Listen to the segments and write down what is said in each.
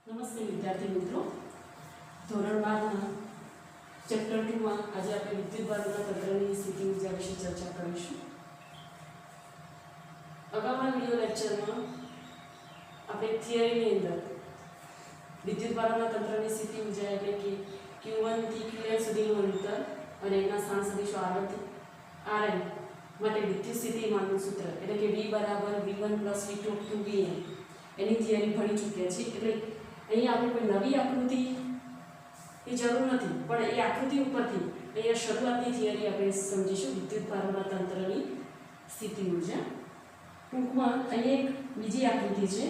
નમસ્તે વિદ્યાર્થી મિત્રો, ધોરણ 12 ચેપ્ટર 2 માં આજે આપણે વિદ્યુતભારોના તંત્રની સ્થિતિ ઉર્જા વિશે ચર્ચા કરીશું. અગાઉના વિડિયો લેક્ચરમાં આપણે થિયરીની અંદર વિદ્યુતભારોના તંત્રની સ્થિતિ ઉર્જા એટલે કે Q1 થી Qn સુધીનું અંતર અને એના સ્થાન સદિશો R1 થી Rn માટે વિદ્યુત સ્થિતિમાનનું સૂત્ર એટલે કે V = V1 + V2 * Vn એની થિયરી ભણી ચૂક્યા છીએ. એટલે અહીં આપણે કોઈ નવી આકૃતિની જરૂર નથી, પણ એ આકૃતિ ઉપરથી અહીંયા શરૂઆતની થિયરી આપણે સમજીશું વિદ્યુતભારોના તંત્રની સ્થિતિ ઉર્જા. ટૂંકમાં અહીંયા એક બીજી આકૃતિ છે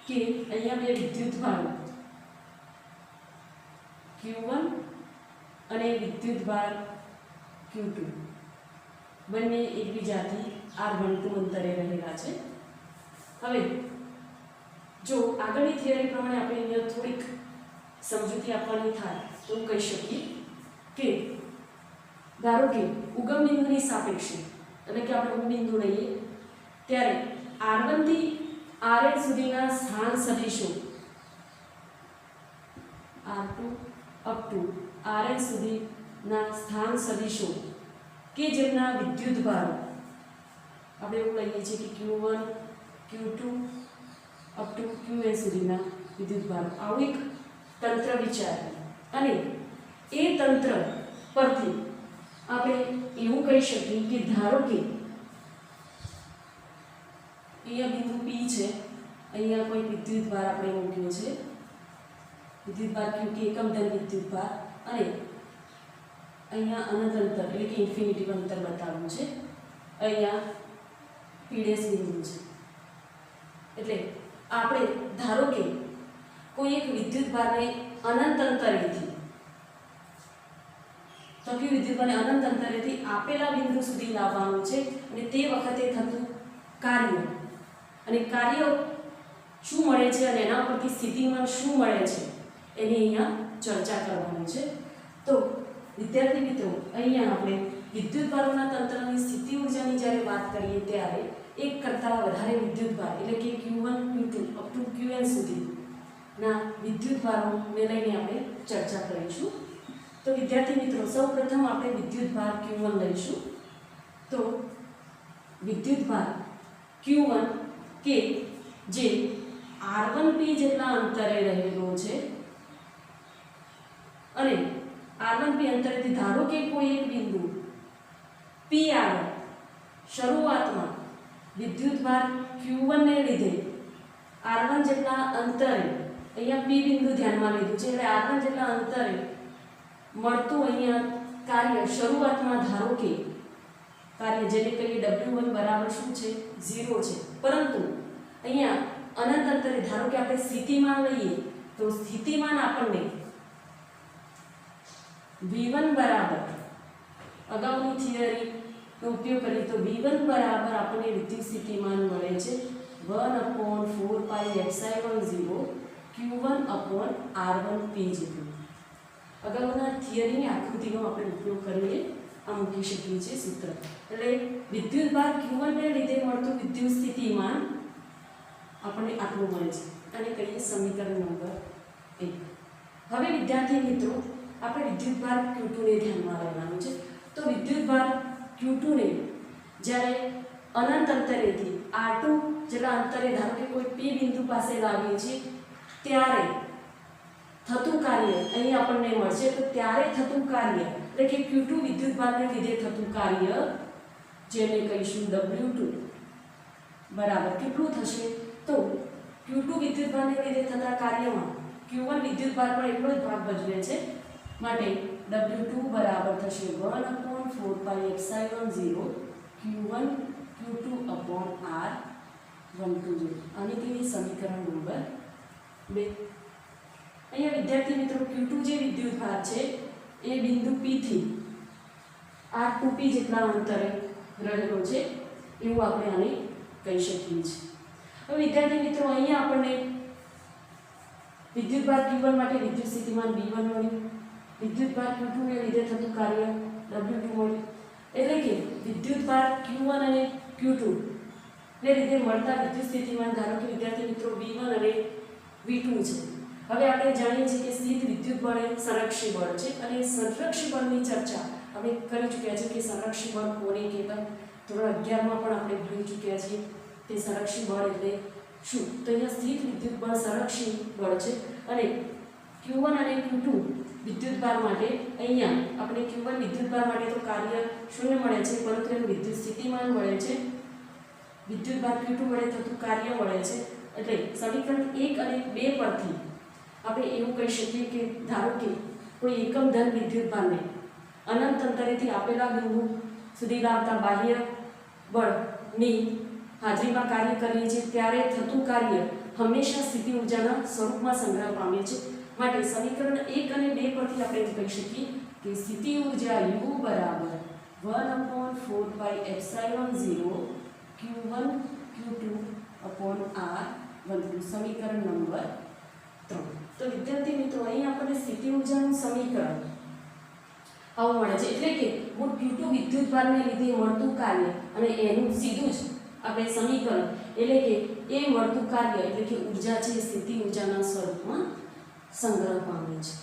કે અહીંયા બે વિદ્યુતભારો Q1 અને વિદ્યુતભાર Q2 બંને એકબીજાથી R12 અંતરે રહેલા છે. હવે જો આગળની થિયરી પ્રમાણે આપણે અહીંયા થોડીક સમજૂતી આપવાની થાય તો કહી શકીએ કે ધારો કે ઉગમ બિંદુની સાપેક્ષે એટલે કે આપણે ઉગમ બિંદુ લઈએ ત્યારે R1 થી Rn સુધીના સ્થાન સદિશો R2 અપ ટુ Rn સુધીના સ્થાન સદિશો કે જેમના વિદ્યુતભારો આપણે એવું લઈએ છીએ કે Q1 Q2 up to Qn સુધીના વિદ્યુતભારો આવું એક તંત્ર વિચારીએ અને એ તંત્ર પરથી આપણે એવું કહી શકીએ કે ધારો કે અહીંયા બિંદુ P છે, અહીંયા કોઈ વિદ્યુતભાર આપણે મૂક્યો છે, વિદ્યુતભાર Q કે એકમ ધન વિદ્યુતભાર, અને અહીંયા અનંત અંતર એટલે કે ઇન્ફિનિટી અંતર બતાવ્યું છે, અહીંયા P' બિંદુ છે. એટલે આપણે ધારો કે કોઈ એક વિદ્યુતભારને અનંત અંતરેથી અનંત અંતરેથી આપેલા બિંદુ સુધી લાવવાનું છે અને તે વખતે થતું કાર્ય અને કાર્ય શું મળે છે અને એના પરથી સ્થિતિમાન શું મળે છે એની અહીંયા ચર્ચા કરવાની છે. તો વિદ્યાર્થી મિત્રો, અહીંયા આપણે વિદ્યુતભારોના તંત્રની સ્થિતિ ઉર્જાની જ્યારે વાત કરીએ ત્યારે એક કરતાં વધારે વિદ્યુતભાર એટલે કે Q1 Q2 up to Qn સુધીના વિદ્યુતભારોને લઈને આપણે ચર્ચા કરીશું. તો વિદ્યાર્થી મિત્રો, સૌપ્રથમ આપણે વિદ્યુતભાર Q1 લઈશું. તો વિદ્યુતભાર Q1 કે જે R1P જેટલા અંતરે રહેલો છે અને R1P અંતરેથી ધારો કે કોઈ એક બિંદુ P આગળ શરૂઆતમાં વિદ્યુતભાર Q1 ને લીધે R1 જેટલા અંતરે, અહીંયા P બિંદુ ધ્યાનમાં લીધું છે એટલે R1 જેટલા અંતરે મળતું અહીંયા કાર્ય શરૂઆતમાં ધારો કે કાર્ય જેને કહીએ W1 બરાબર શું છે 0 છે, પરંતુ અહીંયા અનંત અંતરે ધારો કે આપણે સ્થિતિમાન લઈએ તો સ્થિતિમાન આપણને V1 બરાબર અગાઉની થિયરીનો ઉપયોગ કરીએ તો V1 બરાબર આપણને વિદ્યુત સ્થિતિમાન મળે છે 1/4πε0 Q1/R1P જેટલું. અગાઉના થિયરીની આકૃતિનો આપણે ઉપયોગ કરીને આ મૂકી શકીએ છીએ સૂત્ર. એટલે વિદ્યુતભાર Q1 ને લીધે મળતું વિદ્યુત સ્થિતિમાન આપણને આટલું મળે છે અને કહીએ સમીકરણ નંબર 1. હવે વિદ્યાર્થી મિત્રો, આપણે વિદ્યુતભાર Q2 ને ધ્યાનમાં લેવાનું છે. તો વિદ્યુતભાર Q2 ને જ્યારે અનંત અંતરેથી R2 જેટલા અંતરે ધારો કે કોઈ P બિંદુ પાસે લાવીએ છીએ ત્યારે થતું કાર્ય અહીં આપણને મળશે. તો ત્યારે થતું કાર્ય એટલે કે Q2 વિદ્યુતભારને લીધે થતું કાર્ય જેને કહીશું W2 બરાબર કેટલું થશે? તો Q2 વિદ્યુતભારને લીધે થતા કાર્યમાં Q1 વિદ્યુતભાર પણ એટલો જ ભાગ ભજવે છે, માટે W2 બરાબર થશે 1/4πε0 Q1 Q2/R12. આની કેવી સમીકરણ નંબર 2. અહીંયા વિદ્યાર્થી મિત્રો, Q2 જે વિદ્યુતભાર છે એ બિંદુ P થી R2P જેટલા અંતરે રહેલો છે એવું આપણે આને કહી શકીએ છીએ. હવે વિદ્યાર્થી મિત્રો, અહીંયા આપણને વિદ્યુતભાર Q1 માટે વિદ્યુત સ્થિતિમાન V1 મળ્યું, વિદ્યુતભાર Q2 ને લીધે થતું કાર્ય W2 મળ્યું. એટલે કે વિદ્યુતભાર Q1 અને Q2 ને લીધે મળતા વિદ્યુત સ્થિતિમાન ધારો કે વિદ્યાર્થી મિત્રો V1 અને V2 છે હવે આપણે જાણીએ છીએ કે સ્થિત વિદ્યુત બળ એ સંરક્ષી બળ છે અને સંરક્ષી બળની ચર્ચા આપણે કરી ચૂક્યા છે કે સંરક્ષી બળ કોને કહેવાય. ધોરણ 11 માં પણ આપણે ભણી ચૂક્યા છીએ કે સંરક્ષી બળ એટલે શું. તો અહીંયા સ્થિત વિદ્યુત બળ સંરક્ષી બળ છે અને Q1 અને Q2 વિદ્યુત ભાર માટે અહીંયા આપણે Q1 વિદ્યુત ભાર માટે તો કાર્ય શૂન્ય મળે છે, પરંતુ એનું વિદ્યુત સ્થિતિમાન મળે છે. વિદ્યુત ભાર Q2 વડે થતું કાર્ય મળે છે. એટલે સમીકરણ 1 અને 2 પરથી આપણે એવું કહી શકીએ કે ધારો કે કોઈ એકમ ધન વિદ્યુત ભારને અનંત અંતરેથી આપેલા બિંદુ સુધી લાવતા બાહ્ય બળની હાજરીમાં કાર્ય કરીએ છીએ ત્યારે થતું કાર્ય હંમેશા સ્થિતિ ઊર્જાના સ્વરૂપમાં સંગ્રહ પામે છે. માટે સમીકરણ 1 અને 2 પરથી આપણે એમ કહી શકીએ કે સ્થિતિ ઊર્જા U બરાબર 1/4πε0 Q1 Q2 upon R12 સમીકરણ નંબર 3. તો વિદ્યાર્થી મિત્રો અહીં આપણને સ્થિતિ ઊર્જાનું સમીકરણ આવું મળે છે. એટલે કે મૂળ Q2 વિદ્યુત ભારને લીધે મળતું કાર્ય અને એનું સીધું જ આપણે સમીકરણ એટલે કે એ મળતું કાર્ય એટલે કે ઊર્જા છે સ્થિતિ ઊર્જાના સ્વરૂપમાં સંગ્રહ પામે છે.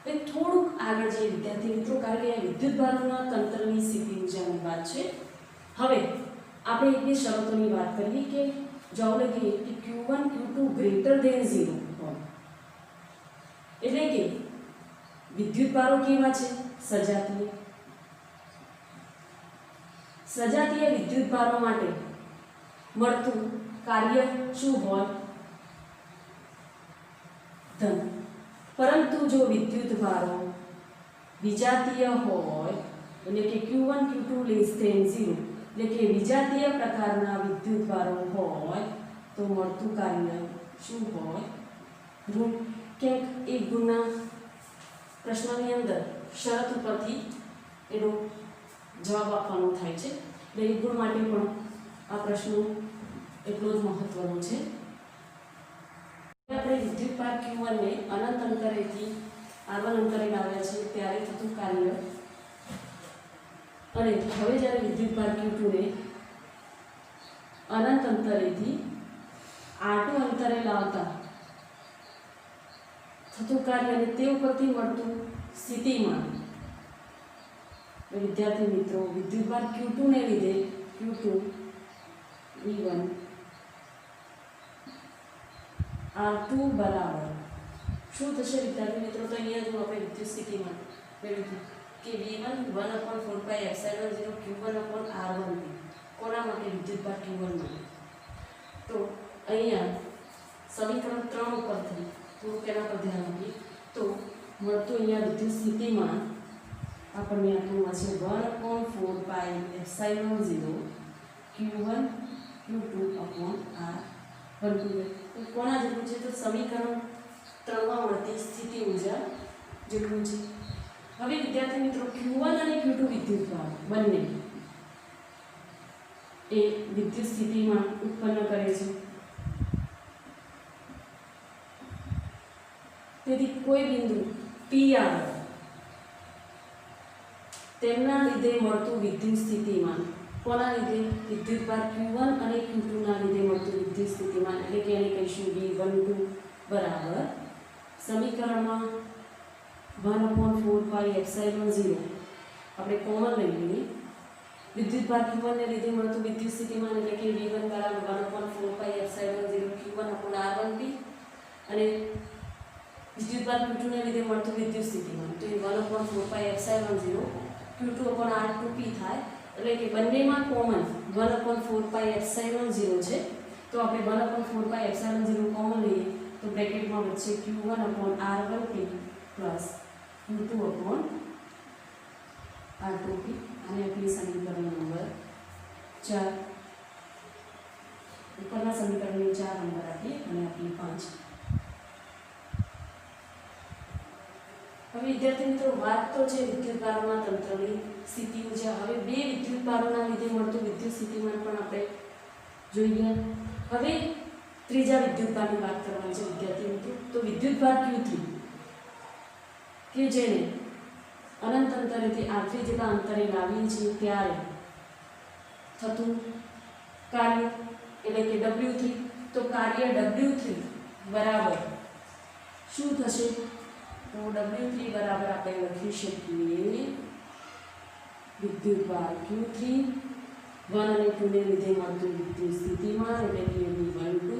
હવે થોડુંક આગળ જઈએ વિદ્યાર્થી મિત્રો, કારણ કે આ વિદ્યુત ભારોના તંત્રની સ્થિતિ ઊર્જાની વાત છે. હવે આપણે એટલી શરતોની વાત કરીએ કે જાઓ લઈએ કે Q1 Q2 ગ્રેટર ધેન 0 હોય એટલે કે વિદ્યુત ભારો કેવા છે? સજાતીય. સજાતીય વિદ્યુત ભારો માટે મળતું કાર્ય શું હોય? ધન. પરંતુ જો વિદ્યુત ભારો વિજાતીય હોય એટલે કે Q1 Q2 લેસ ધેન 0 એટલે કે વિજાતીય પ્રકારના વિદ્યુત ભારો હોય તો મળતું કાર્ય શું હોય? ઋણ. ક્યાંક એક ગુણના પ્રશ્નની અંદર શરત ઉપરથી એનો જવાબ આપવાનો થાય છે. એટલે એક ગુણ માટે પણ આ પ્રશ્ન એટલો જ મહત્વનો છે. આપણે વિદ્યુત ભાર Q1 ને અનંત અંતરેથી R1 અંતરે લાવ્યા છે ત્યારે થતું કાર્ય અને હવે જ્યારે વિદ્યુત ભાર Q2 ને અનંત અંતરેથી R2 અંતરે લાવતા થતું કાર્ય અને તે ઉપરથી મળતું સ્થિતિમાન. વિદ્યાર્થી મિત્રો વિદ્યુત ભાર Q2 ને લીધે Q2 V1 R2 બરાબર શું થશે વિદ્યાર્થી મિત્રો? તો અહીંયા જો આપણે વિદ્યુત સ્થિતિમાન મેળવ્યું કે V1 1/4πε0 Q1 R1 કોના માટે? વિદ્યુત ભાર Q1 માટે. તો અહીંયા સમીકરણ 3 ઉપરથી થોડુંક એના પર ધ્યાન આપીએ તો મળતું અહીંયા વિદ્યુત સ્થિતિમાન આપણને આપવામાં છે 1/4πε0 Q1 Q2 R12 કોના જેટલું છે? તો સમીકરણ 3 માં મળતી સ્થિતિ ઊર્જા જેટલું છે. હવે વિદ્યાર્થી મિત્રો Q1 અને Q2 વિદ્યુત ભાર બંને એ વિદ્યુત સ્થિતિમાન ઉત્પન્ન કરે છે. તેથી કોઈ બિંદુ P આગળ તેમના લીધે મળતું વિદ્યુત સ્થિતિમાન કોના લીધે? વિદ્યુત ભાર Q1 અને Q2 ના લીધે મળતું વિદ્યુત સ્થિતિમાન એટલે કે એને કહીશું V12 બરાબર સમીકરણમાં 1/4πε0 આપણે કોમન લઈ લઈએ. વિદ્યુત ભાર Q1 ને લીધે મળતું વિદ્યુત સ્થિતિમાન એટલે કે V1 બરાબર 1/4πε0 Q1 R1 અને વિદ્યુત ભાર Q2 ને લીધે મળતું વિદ્યુત સ્થિતિમાન તો એ 1/4πε0 Q2 R2 થાય. એટલે કે બંનેમાં કોમન 1/4πε0 છે. તો આપણે 1/4πε0 કોમન લઈએ તો બ્રેકેટમાં વચ્ચે Q1 R1 plus Q2 R2 અને આપણી સમીકરણ નંબર 4 ઉપરના સમીકરણને 4 નંબર આપીએ અને આપણી 5. હવે વિદ્યાર્થી મિત્રો વાત તો છે વિદ્યુત ભારોના તંત્રની સ્થિતિ ઊર્જા. હવે બે વિદ્યુત ભારોના લીધે મળતું વિદ્યુત સ્થિતિમાન પણ આપણે જોઈ ગયા. હવે ત્રીજા વિદ્યુત ભારની વાત કરવાની છે વિદ્યાર્થી મિત્રો. તો વિદ્યુત ભાર Q3 કે જેને અનંત અંતરેથી R3 જેટલા અંતરે લાવીએ છીએ ત્યારે થતું કાર્ય એટલે કે W3. તો કાર્ય W3 બરાબર શું થશે? તો W3 બરાબર આપણે લખી શકીએ વિદ્યુતભાર Q3 1 અને 2 ને લીધે મળતું વિદ્યુત સ્થિતિમાન એટલે કે V12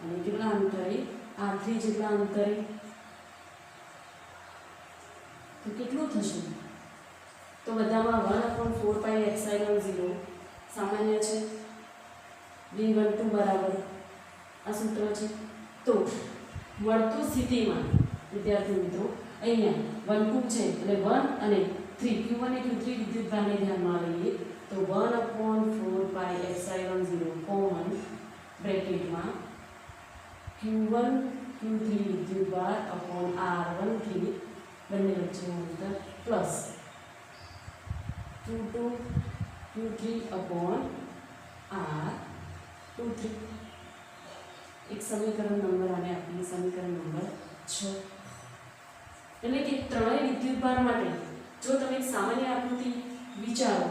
અને કેટલા અંતરે R3 જેટલા અંતરે, તો કેટલું થશે? તો બધામાં 1/4πε0 સામાન્ય છે. V12 બરાબર આ સૂત્ર છે. તો મળતું સ્થિતિમાન વિદ્યાર્થી મિત્રો અહીંયા 1 2 છે એટલે 1 અને 3 Q1 અને Q3 વિદ્યુતભારને ધ્યાનમાં લઈએ તો 1/4πε0 કોમન બ્રેકેટમાં Q1 Q3 વિદ્યુતભાર અપોન R13 બંને વચ્ચેનું અંતર plus Q2 Q3 upon R23. એક સમીકરણ નંબર આને આપીએ સમીકરણ નંબર 6. એટલે કે ત્રણેય વિદ્યુતભાર માટે જો તમે સામાન્ય આકૃતિ વિચારો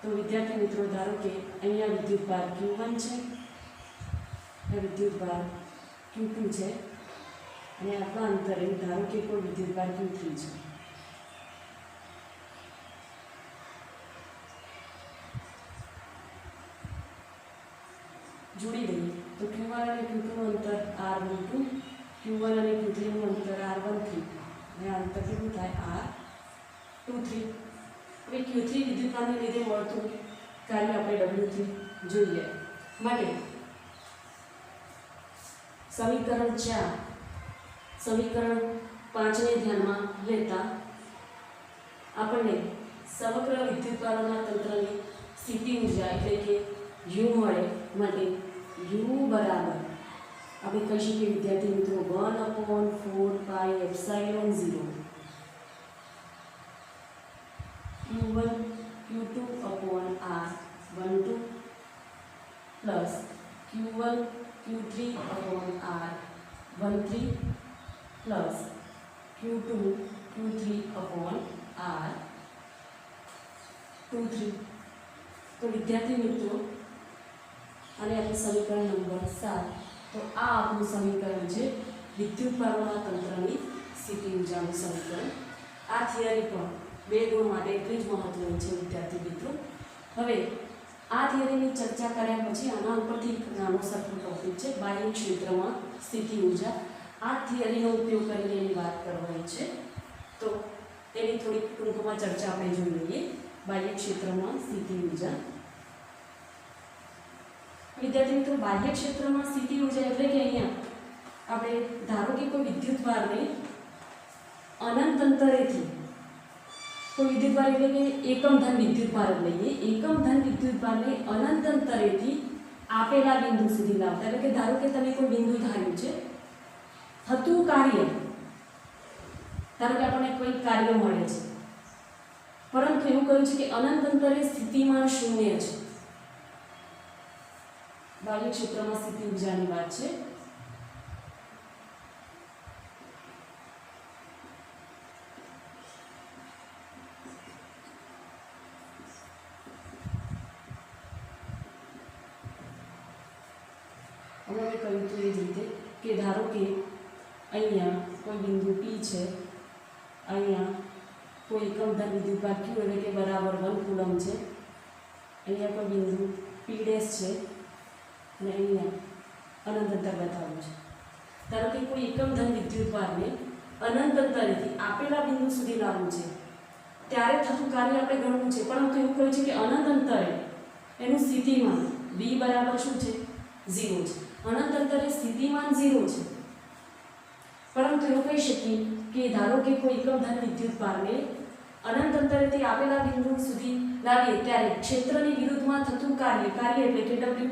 તો વિદ્યાર્થી મિત્રો ધારો કે અહીંયા વિદ્યુતભાર Q1 છે, આ વિદ્યુતભાર Q2 છે અને આટલા અંતરે ધારો કે કોઈ વિદ્યુતભાર Q3 છે. જોડી દઈએ તો Q1 અને Q2 નું અંતર R12, Q1 અને Q3 નું અંતર R13 અને આ અંતર કેટલું થાય R23. હવે Q3 વિદ્યુતભારને લીધે મળતું કાર્ય આપણે W3 જોઈએ. માટે સમીકરણ 5 ને ધ્યાનમાં લેતા આપણને સમગ્ર વિદ્યુતભારોના તંત્રની સ્થિતિ ઊર્જા એટલે કે U મળે. માટે U બરાબર આપણે કહી શકીએ વિદ્યાર્થી મિત્રો 1/4πε0 Q1 Q2 upon R12 plus Q1 Q3 upon R13 plus Q2 Q3 upon R23. તો વિદ્યાર્થી મિત્રો અને આપણે સમીકરણ નંબર 7. તો આ આપણું સમીકરણ છે વિદ્યુતભારોના તંત્રની સ્થિતિ ઊર્જાનું સમીકરણ. આ થિયરી પણ 2 ગુણ માટે એટલી જ મહત્વની છે વિદ્યાર્થી મિત્રો. હવે આ થિયરીની ચર્ચા કર્યા પછી આના ઉપરથી એક નાનો સરખો ટોપિક છે બાહ્ય ક્ષેત્રમાં સ્થિતિ ઊર્જા. આ થિયરીનો ઉપયોગ કરીને એની વાત કરવાની છે. તો એની થોડીક ટૂંકમાં ચર્ચા આપણે જોઈ લઈએ. બાહ્ય ક્ષેત્રમાં સ્થિતિ ઊર્જા. વિદ્યાર્થી મિત્રો બાહ્ય ક્ષેત્રમાં સ્થિતિ ઊર્જા એટલે કે અહીંયા આપણે ધારો કે કોઈ વિદ્યુતભારને અનંત અંતરેથી કોઈ વિદ્યુતભાર એટલે કે એકમ ધન વિદ્યુતભાર લઈએ. એકમ ધન વિદ્યુતભારને અનંત અંતરેથી આપેલા બિંદુ સુધી લાવતા. એટલે કે ધારો કે તમે કોઈ બિંદુ ધાર્યું છે, થતું કાર્ય ધારો કે આપણને કોઈ કાર્ય મળે છે પરંતુ એવું કહ્યું છે કે અનંત અંતરે સ્થિતિમાન શૂન્ય છે. બાહ્ય ક્ષેત્રમાં સ્થિતિ ઊર્જાની વાત છે. અમે કહ્યું હતું એ જ રીતે કે ધારો કે અહીંયા કોઈ બિંદુ P છે, અહીંયા કોઈ એકમ ધન વિદ્યુતભાર Q એટલે કે બરાબર 1 કુલમ છે, અહીંયા કોઈ બિંદુ P' છે અને અહીંયા અનંત અંતર બતાવ્યું છે. ધારો કે કોઈ એકમ ધન વિદ્યુતભારને અનંત અંતરેથી આપેલા બિંદુ સુધી લાવવું છે ત્યારે થતું કાર્ય આપણે ગણવું છે. પરંતુ એવું કહ્યું છે કે અનંત અંતરે એનું સ્થિતિમાન V બરાબર શું છે? 0 છે. અનંત અંતરે સ્થિતિમાન 0 છે. પરંતુ એવું કહી શકીએ કે ધારો કે કોઈ એકમ ધન વિદ્યુતભારને અનંત અંતરેથી આપેલા બિંદુ સુધી લાવીએ ત્યારે ક્ષેત્રની વિરુદ્ધમાં થતું કાર્ય એટલે કે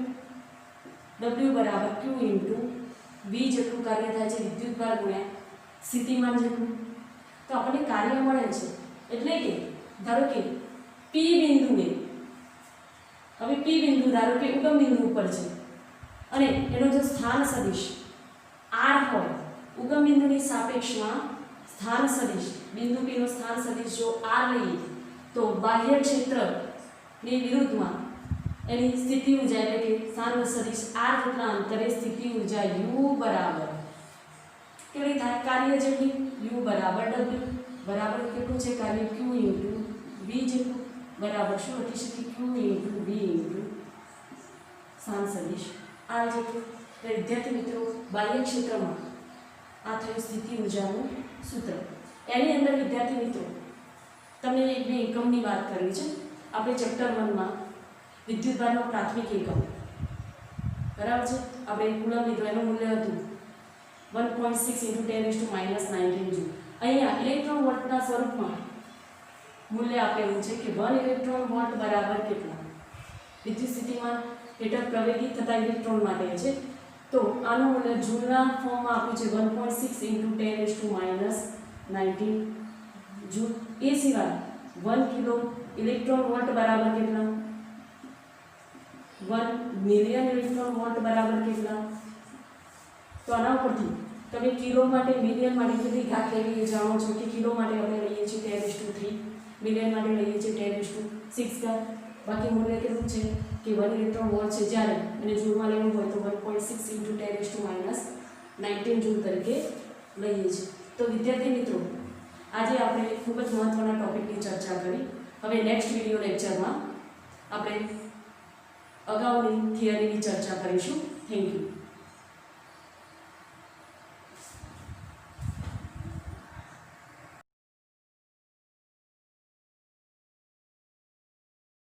W બરાબર Q ઇન્ટુ V જેટલું કાર્ય થાય છે વિદ્યુતભાર ગુણ્યા સ્થિતિમાન જેટલું. તો આપણને કાર્ય મળે છે. એટલે કે ધારો કે P બિંદુએ હવે P બિંદુ ધારો કે ઉગમ બિંદુ ઉપર છે અને એનો જો સ્થાન સદિશ R હોય, ઉગમ બિંદુની સાપેક્ષમાં સ્થાન સદિશ બિંદુ P નો સ્થાન સદિશ જો R લઈએ તો બાહ્ય ક્ષેત્રની વિરુદ્ધમાં એની સ્થિતિ ઊર્જા એટલે કે સ્થાન સદિશ R જેટલા અંતરે સ્થિતિ ઊર્જા U બરાબર કેટલી થાય કાર્ય જેટલી u બરાબર w બરાબર કેટલું છે કાર્ય q ઇન્ટુ v જેટલું બરાબર શું લખી શકીએ q into v into San સદિશ r જેટલું. તો વિદ્યાર્થી મિત્રો બાહ્ય ક્ષેત્રમાં આ થયું સ્થિતિ ઊર્જાનું સૂત્ર. એની અંદર વિદ્યાર્થી મિત્રો તમને એકમની વાત કરવી છે. આપણે ચેપ્ટર 1 માં વિદ્યુતભારનો પ્રાથમિક એકમ બરાબર છે આપણે કુલમ લીધો એનું મૂલ્ય હતું 1.6 × 10⁻⁹ જૂલ. અહીંયા ઇલેક્ટ્રોન વોલ્ટના સ્વરૂપમાં મૂલ્ય આપેલું છે કે 1 ઇલેક્ટ્રોન વોલ્ટ બરાબર કેટલા વિદ્યુત સ્થિતિમાં હેઠળ પ્રવેગિત થતા ઇલેક્ટ્રોન માટે છે. તો આનું મૂલ્ય જૂલના ફોર્મમાં આપ્યું છે 1.6 × 10⁻⁹ જૂલ. એ સિવાય 1 કિલો ઇલેક્ટ્રોન વોલ્ટ બરાબર કેટલા 1 મિલિયન ઇલેક્ટ્રોન વોલ્ટ બરાબર કેટલા. તો આના ઉપરથી તમે કિલો માટે મિલિયન માટે કેટલી ઘાત લેવી એ જાણો છો કે કિલો માટે આપણે લઈએ છીએ 10⁻3 મિલિયન માટે લઈએ છીએ 10⁻6 ઘાત. બાકી મૂલ્ય કેટલું છે કે 1 ઇલેક્ટ્રોન વોલ્ટ છે જ્યારે એને જૂલમાં લેવું હોય તો 1.6 × 10⁻⁹ જૂલ તરીકે લઈએ છીએ. તો વિદ્યાર્થી મિત્રો આજે આપણે ખૂબ જ મહત્વના ટોપિકની ચર્ચા કરી. હવે નેક્સ્ટ વિડિયો લેક્ચરમાં આપણે અગાઉની થિયરીની ચર્ચા કરીશું. Thank you.